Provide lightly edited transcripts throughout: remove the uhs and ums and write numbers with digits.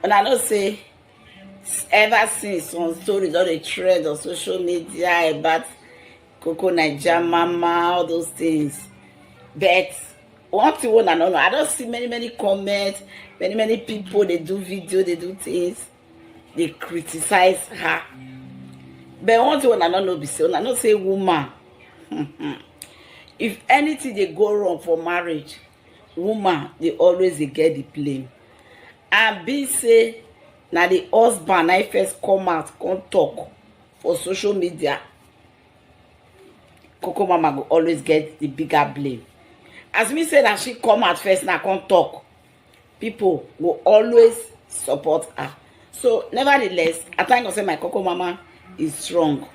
And I know say ever since some stories on the trend on social media about Coco Naija Mama, all those things. But one thing one and I don't see many comments, many people they do video, they do things, they criticize her. But one thing one I don't know be say, I don't say woman. If anything they go wrong for marriage, woman they always they get the blame. And be say na the husband I first come out, come talk for social media. Coco Mama go always get the bigger blame. As me say that she come out first now come talk, people will always support her. So nevertheless, I thank God say my Coco Mama is strong.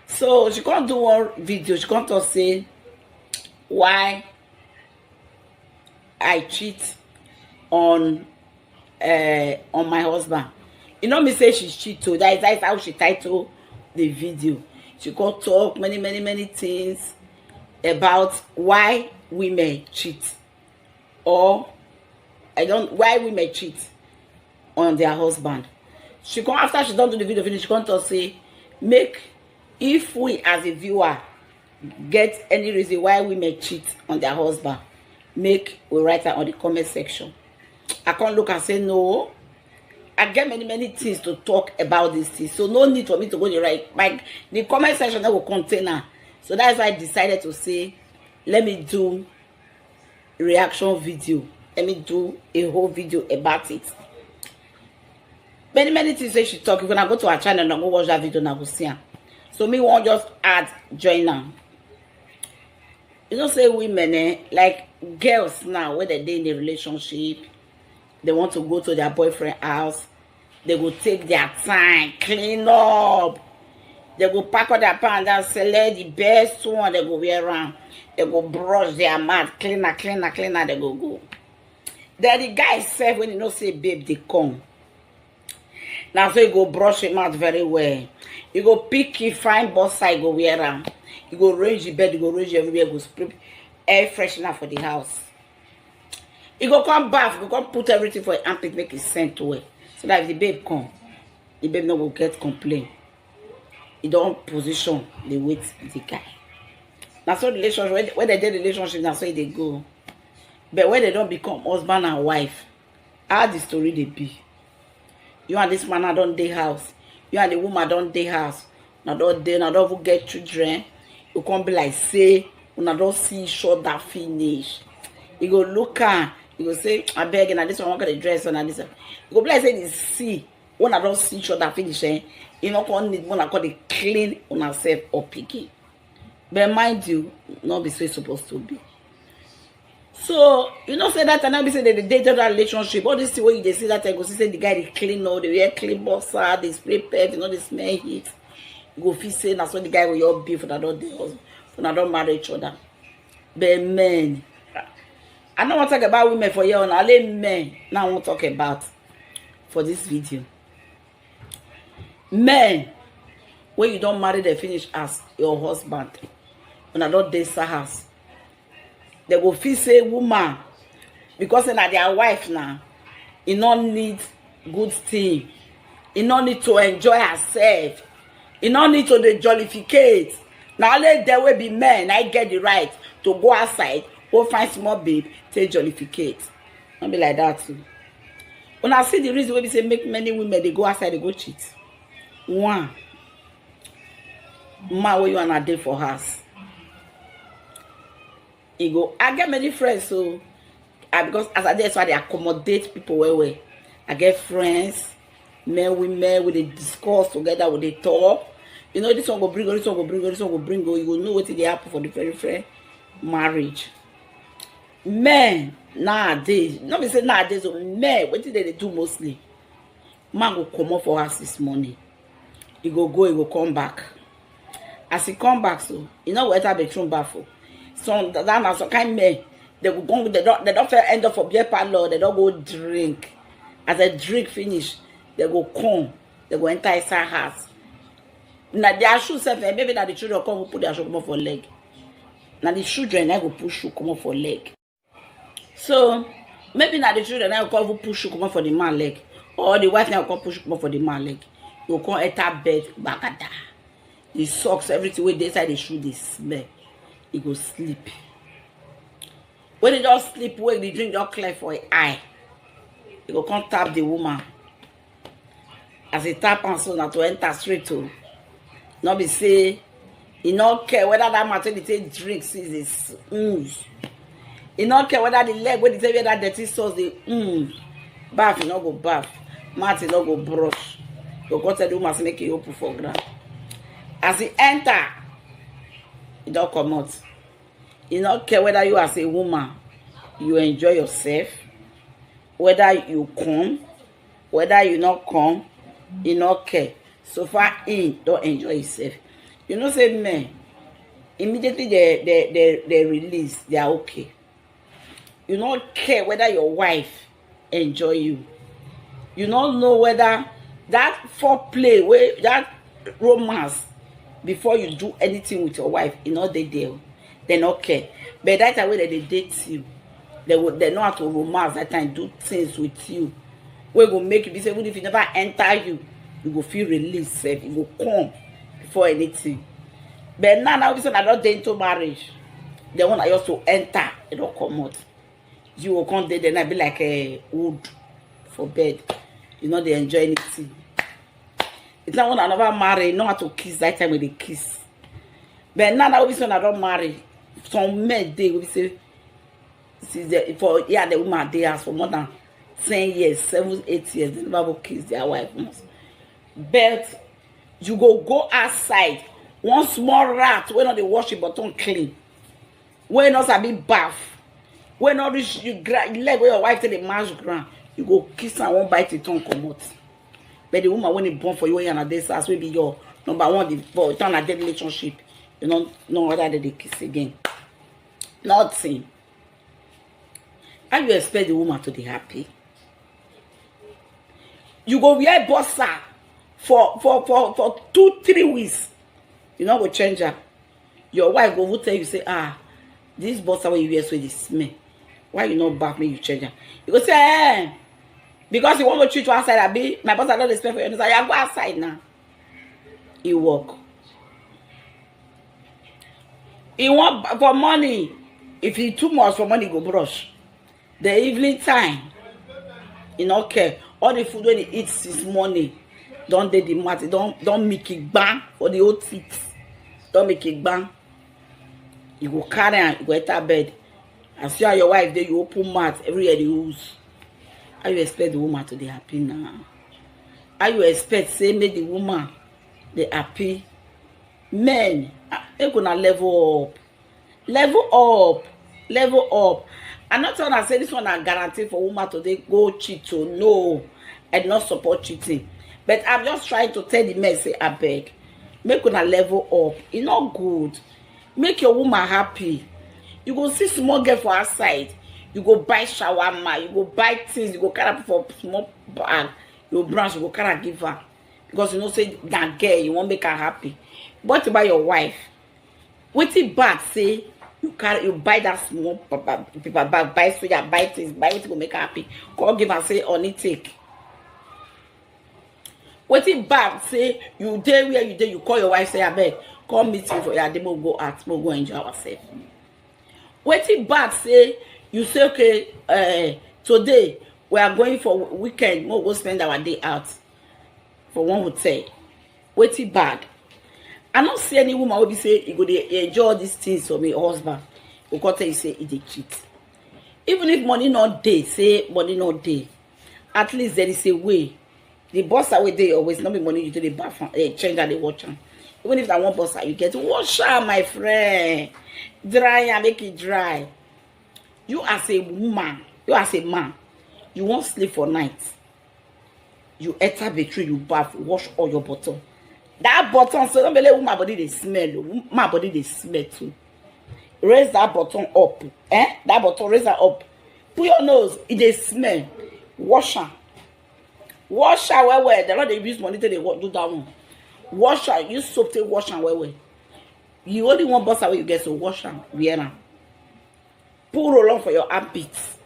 So she can't do one video, she can't talk say why I cheat on my husband. You know me say she cheat too. That is how she titled the video. She can't talk many things about why women cheat, or why women cheat on their husband. She come after she don't do the video finish, she come to say make if we as a viewer get any reason why women cheat on their husband, make we write it on the comment section. I can't look and say no. I get many things to talk about this thing, so no need for me to go to write. The comment section that will contain her. So that's why I decided to say, let me do a reaction video. Let me do a whole video about it. Many things say she talk. You're gonna go to her channel and go watch that video and go see her. So me won't just add join her. You know, say women like girls now when they're in a relationship, they want to go to their boyfriend house, they go take their time, clean up. They go pack up their pants and select the best one they go wear around. They go brush their mouth, cleaner, they go. Then the guy said when you know say babe they come. Now so you go brush him out very well. You go pick him fine boss side go wear around. You go range the bed, you go range everywhere, go spray air freshener for the house. You go come bath, you go come put everything for your armpit, make it scent to it. So that if the babe come, the babe no go get complaint. He don't position the wait the guy. Now so relationship when they did relationship, that's where they go. But when they don't become husband and wife, how the story they be? You and this man don't dey house. You and the woman don't dey house. Now don't get children. You can't be like say, when I don't see short that finish. You go look at, you go say, I beg and this one want to dress on and this one. You go be like say this see, when I don't see short that finish, you know gonna need one I call it clean on herself or picky. But mind you, not be so it's supposed to be. So you know say that and I be say they dated that relationship. All this way they see that I go see the guy they clean all, they wear clean boxer, they spray pet, you know they smell heat. You go feel say that's when the guy will your beef for that don't marry each other. But men, I don't want to talk about women for you, only men now I want to talk about for this video. Men, when you don't marry, they finish as your husband. When I don't date house, they go feel say woman because they're not their wife now. You don't need good thing. You don't need to enjoy herself. You don't need to jollificate. Now only there will be men. I get the right to go outside, go find small babe, take jollificate. Don't be like that too. When I see the reason why we say make many women they go outside, they go cheat. One, man, where you on a day for house. You go. I get many friends, so because as I did, so they accommodate people well. I get friends, men, women, with they discuss together, with they talk. You know, this one go bring, this one go bring, this one go bring. You go know what they happen for the very marriage. Men nowadays, not be say nowadays, men, what did they do mostly? Man go come up for us this morning. He go, he go come back. As he come back, so you know what I be thrown back for. So that some kind of men, they go, they don't end up for beer parlor, they don't go drink. As they drink finish, they go come, they go enter inside house. Now their shoes self, maybe that the children come put their shoe come up for leg. Now the children I go push shoe come up for leg. So maybe now the children I go come push shoe come up for the man leg. Or the wife now come push up for the man leg. You come enter bed, bagada. The socks, everything wey dey inside the shoe dey smell. He go sleep. When he just sleep, wake the drink just clear for his eye. He go come tap the woman. As he tap am so na to enter straight to. Not be say he not care whether that man dey take drink since is He not care whether the leg wey dey take that dirty sauce dey bath, he not go bath. Mat, he not go brush. Go come tell the woman say make he open for ground. As he enter, he don't come out. He not care whether you as a woman you enjoy yourself, whether you come, whether you not come, he not care. So far he don't enjoy himself. You know, say men, immediately they release, they are okay. You don't care whether your wife enjoy you. You don't know whether that foreplay, where that romance before you do anything with your wife, you know they do. They not care. But that time when they date you, they know how to romance that time, do things with you. We go make you be say, even if you never enter you go feel released, safe. You go come before anything. But now we say I don't into marriage. The one I also enter, it don't come out. You will come there, then I be like a wood for bed. You know they enjoy anything. It's not when I never marry, know how to kiss that time when they kiss. But now we say I don't marry. Some men they will say for the woman they ask for more than 10 years, 7, 8 years, they never go kiss their wife. But you go outside, one small rat when not they wash your bottom clean, when not a big bath, when not reach you leg where your wife tell the mash ground, you go kiss and won't bite the tongue come out. But the woman when it born for you and a day as will be your number one for turn a dead relationship. You don't know whether they kiss again. Nothing. How you expect the woman to be happy? You go wear bossa for 2-3 weeks. You know go change her. Your wife go tell you say, this bossa when you wear so they smell. Why you not back me you change her? You go say, because you want to treat you outside, I be my boss I don't expect for you. I go outside now. He walk. He want for money. If he too much for money, go brush. The evening time, he not care. All the food when he eats this morning, don't they the mat, don't make it bang for the old teeth. Don't make it bang. You go carry and you go enter bed. And see how your wife there, you open mat everywhere they use. How you expect the woman to be happy now? How you expect say make the woman they happy? Men, they gonna level up. Level up. I'm not trying to say this one I guarantee for woman today go cheat. So no, I do not support cheating. But I'm just trying to tell the men say I beg. Make una level up. It's not good. Make your woman happy. You go see small girl for outside. You go buy shawarma. You go buy things. You go carry for small bag. Your branch you go carry give her. Because you know say that girl you won't make her happy. But about your wife, wetin bad say you buy that small paper bag, buy soya, buy things, buy wetin go make her happy. Come give her say only take. Wetin bad say you dey where you dey, you call your wife say abeg come meet me for your demo go out, we go enjoy ourselves. Wetin bad say you say okay today we are going for weekend, we'll go spend our day out for one hotel. Wetin bad? I don't see any woman will be say you go dey enjoy all these things for me husband. You go tell you say he dey cheat. Even if money not dey, say money not dey. At least there is a way. The boss away dey always not be money you do the bath change and they watch am. Even if that one boss you get wash am, my friend. Dry and make it dry. You as a woman, you as a man, you won't sleep for night. You enter betray, you bath, wash all your bottom. That button, so don't believe my body they smell. My body they smell too. Raise that button up. That button, raise that up. Put your nose, it they smell. Wash her. Wash her well. The Lord they use money till they do that one. Wash her. Use soap to wash her well. You only want boss away you get so wash her. Wear her. Put roll on for your armpits.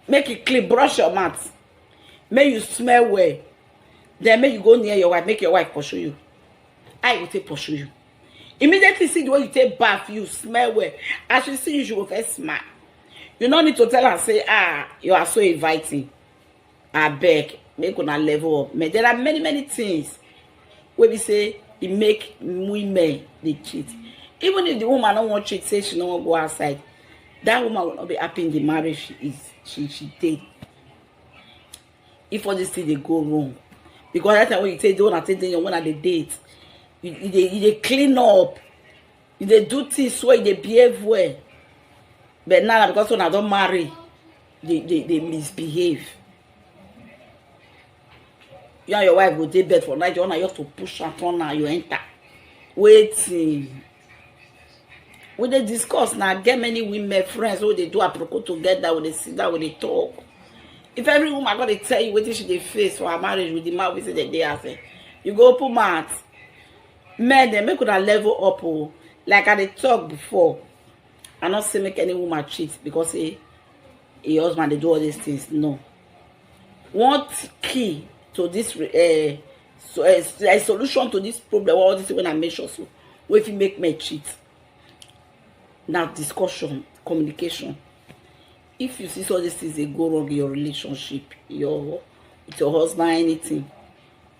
Make it clean. Brush your mouth. Make you smell well. Then make you go near your wife, make your wife pursue you. I will take pursue you. Immediately see the way you take bath, you smell well. As she see you, she will first smile. You don't need to tell her, say, you are so inviting. I beg, make una level up. There are many things where we say it make women they cheat. Even if the woman don't want to cheat, say she don't want to go outside, that woman will not be happy in the marriage she did. If all this thing they go wrong, because that's time when you say don't attend you want to date, you clean up, you do things so they behave well. But now because when I don't marry, they misbehave. You and your wife go to bed for night, you have to push her on now, you enter. Waiting. When they discuss now, get many women friends who they do apropos together, when they sit down, when they talk. If every woman got to tell you what she they face for her marriage with the man we say the day after, you go open mouth. Men, they make una level up. Oh. Like I talked before, I not say make any woman cheat because a husband they do all these things. No. What key to this a solution to this problem? All this when I measure so, what if you make me cheat? Now discussion, communication. If you see all these things they go wrong in your relationship, with your husband, anything,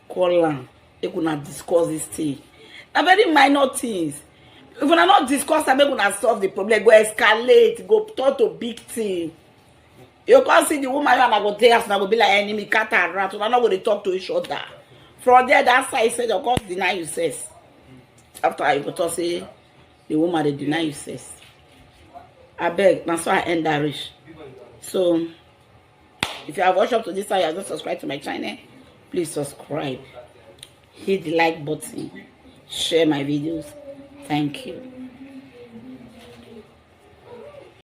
call them. They could not discuss this thing. Now very minor things. If we are not discuss, I make una solve the problem. Go escalate, go turn to big thing. You can't see the woman and I go there, and I go be like enemy, cat and rat. We're not going to talk to each other. From there, that side said, of course, deny you sex. After I go to say the woman they deny you sex. I beg, that's why I end that rich. So, if you have watched up to this side, you have not subscribed to my channel, please subscribe. Hit the like button. Share my videos. Thank you.